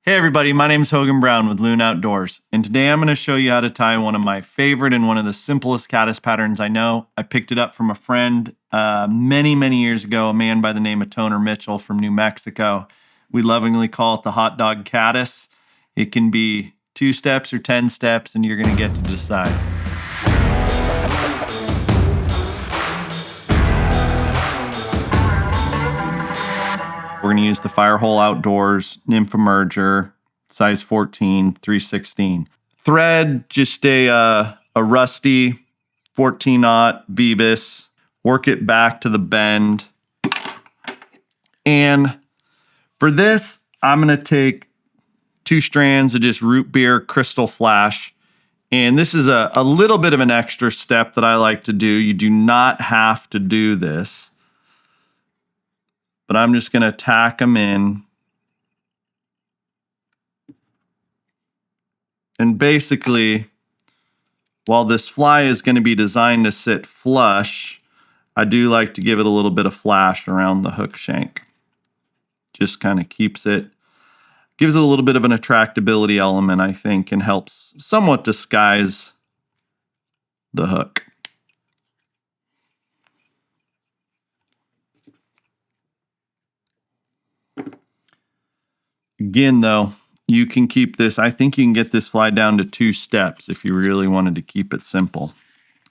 Hey everybody, my name's Hogan Brown with Loon Outdoors, and today I'm going to show you how to tie one of my favorite and one of the simplest caddis patterns I know. I picked it up from a friend many years ago, a man by the name of Toner Mitchell from New Mexico. We lovingly call it the Hot Dog Caddis. It can be 2 steps or 10 steps, and you're going to get to decide. We're going to use the Firehole Outdoors Nymph Emerger, size 14, 316. Thread, just a rusty 14-aught Vivus. Work it back to the bend. And for this, I'm going to take 2 strands of just Root Beer Krystal Flash. And this is a little bit of an extra step that I like to do. You do not have to do this. But I'm just going to tack them in. And basically, while this fly is going to be designed to sit flush, I do like to give it a little bit of flash around the hook shank. Just kind of gives it a little bit of an attractability element, I think, and helps somewhat disguise the hook. Again, though, you can keep this, I think you can get this fly down to 2 steps if you really wanted to keep it simple.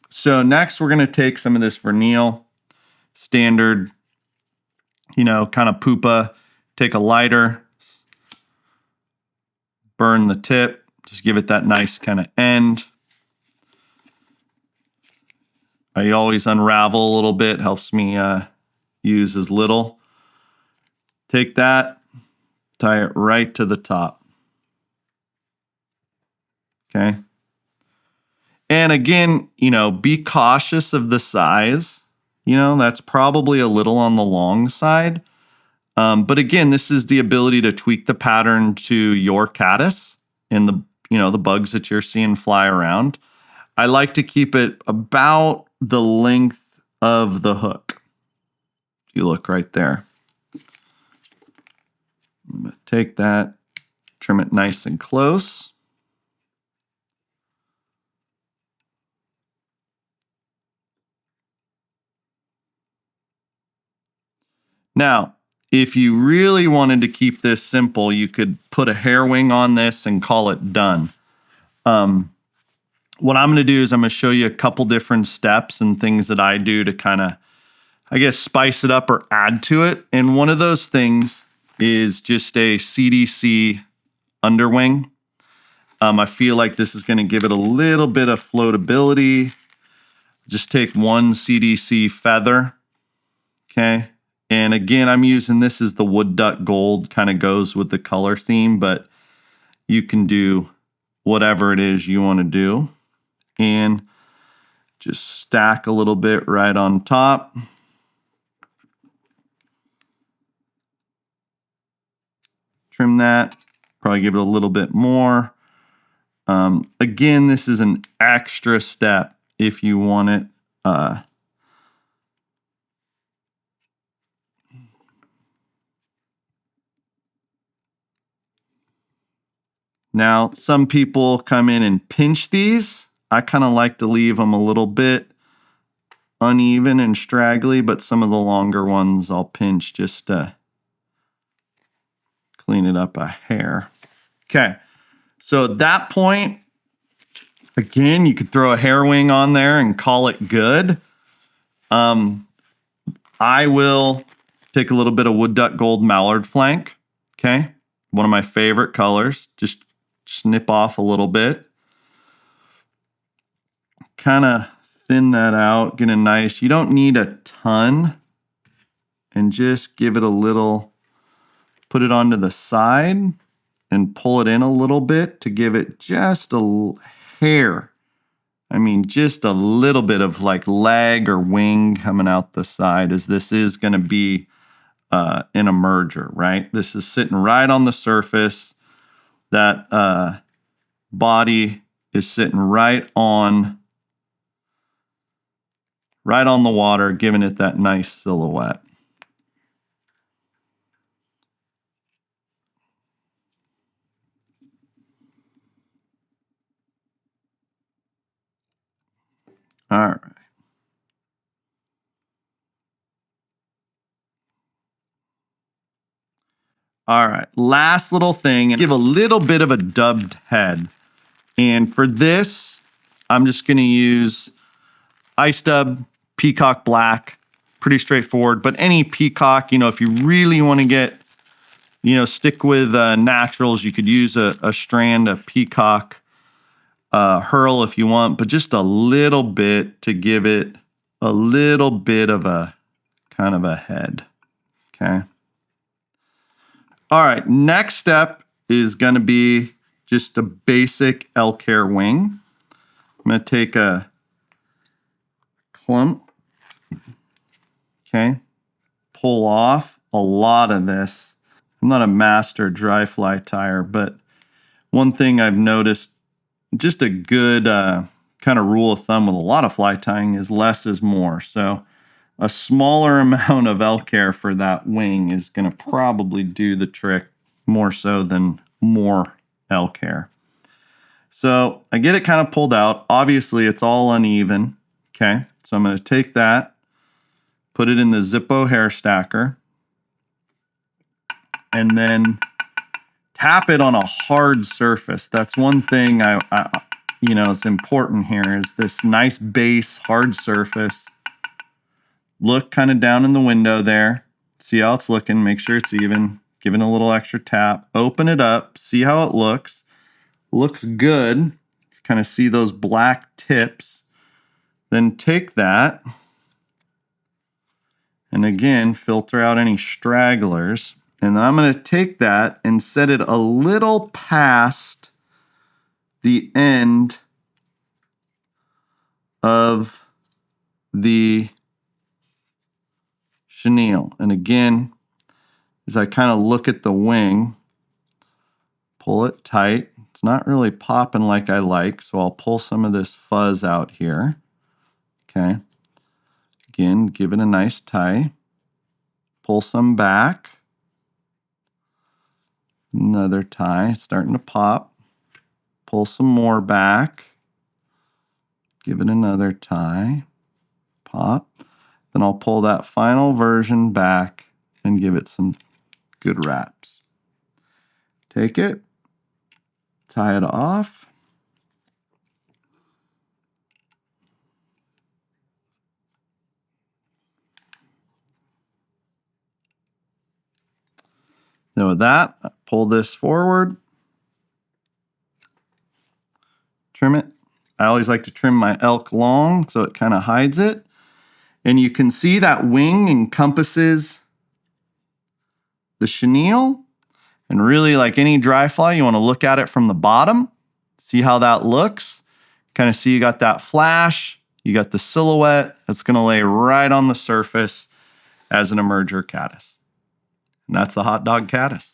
So next we're going to take some of this Vernelle, standard, kind of pupa. Take a lighter, burn the tip, just give it that nice kind of end. I always unravel a little bit, helps me use as little. Take that, tie it right to the top. Okay. And again, be cautious of the size. That's probably a little on the long side. But again, this is the ability to tweak the pattern to your caddis and the bugs that you're seeing fly around. I like to keep it about the length of the hook. You look right there. I'm going to take that, trim it nice and close. Now, if you really wanted to keep this simple, you could put a hair wing on this and call it done. What I'm going to do is I'm going to show you a couple different steps and things that I do to kind of, spice it up or add to it. And one of those things is just a CDC underwing. I feel like this is going to give it a little bit of floatability. Just take 1 CDC feather, okay? And again, I'm using this as the wood duck gold, kind of goes with the color theme, but you can do whatever it is you want to do. And just stack a little bit right on top. Trim that, probably give it a little bit more. Again, this is an extra step if you want it. Now, some people come in and pinch these. I kind of like to leave them a little bit uneven and straggly, but some of the longer ones I'll pinch just to clean it up a hair. Okay, so at that point, again, you could throw a hair wing on there and call it good. I will take a little bit of wood duck gold Mallard Flank, okay? One of my favorite colors. Just snip off a little bit. Kind of thin that out, get a nice, you don't need a ton, and just give it a little, put it onto the side and pull it in a little bit to give it just a hair. Just a little bit of like leg or wing coming out the side, as this is going to be an emerger, right? This is sitting right on the surface. That body is sitting right on the water, giving it that nice silhouette. All right. All right, last little thing, give a little bit of a dubbed head. And for this, I'm just gonna use Ice Dub Peacock Black, pretty straightforward, but any peacock, if you really wanna get, stick with naturals, you could use a strand of peacock hurl if you want, but just a little bit to give it a little bit of a kind of a head, okay? All right, next step is gonna be just a basic elk hair wing. I'm gonna take a clump, okay? Pull off a lot of this. I'm not a master dry fly tyer, but one thing I've noticed, just a good kind of rule of thumb with a lot of fly tying is less is more. So a smaller amount of elk hair for that wing is gonna probably do the trick more so than more elk hair. So I get it kind of pulled out. Obviously it's all uneven, okay? So I'm gonna take that, put it in the Zippo hair stacker, and then tap it on a hard surface. That's one thing is important here is this nice base, hard surface. Look kind of down in the window there. See how it's looking, make sure it's even. Give it a little extra tap. Open it up, see how it looks. Looks good. Kind of see those black tips. Then take that and again, filter out any stragglers. And then I'm going to take that and set it a little past the end of the chenille. And again, as I kind of look at the wing, pull it tight. It's not really popping like I like, so I'll pull some of this fuzz out here. Okay. Again, give it a nice tie. Pull some back. Another tie, starting to pop. Pull some more back. Give it another tie. Pop. Then I'll pull that final version back and give it some good wraps. Take it, tie it off. Then with that, pull this forward, trim it. I always like to trim my elk long so it kind of hides it. And you can see that wing encompasses the chenille. And really, like any dry fly, you want to look at it from the bottom, see how that looks. Kind of see you got that flash, you got the silhouette that's going to lay right on the surface as an emerger caddis. And that's the Hot Dog Caddis.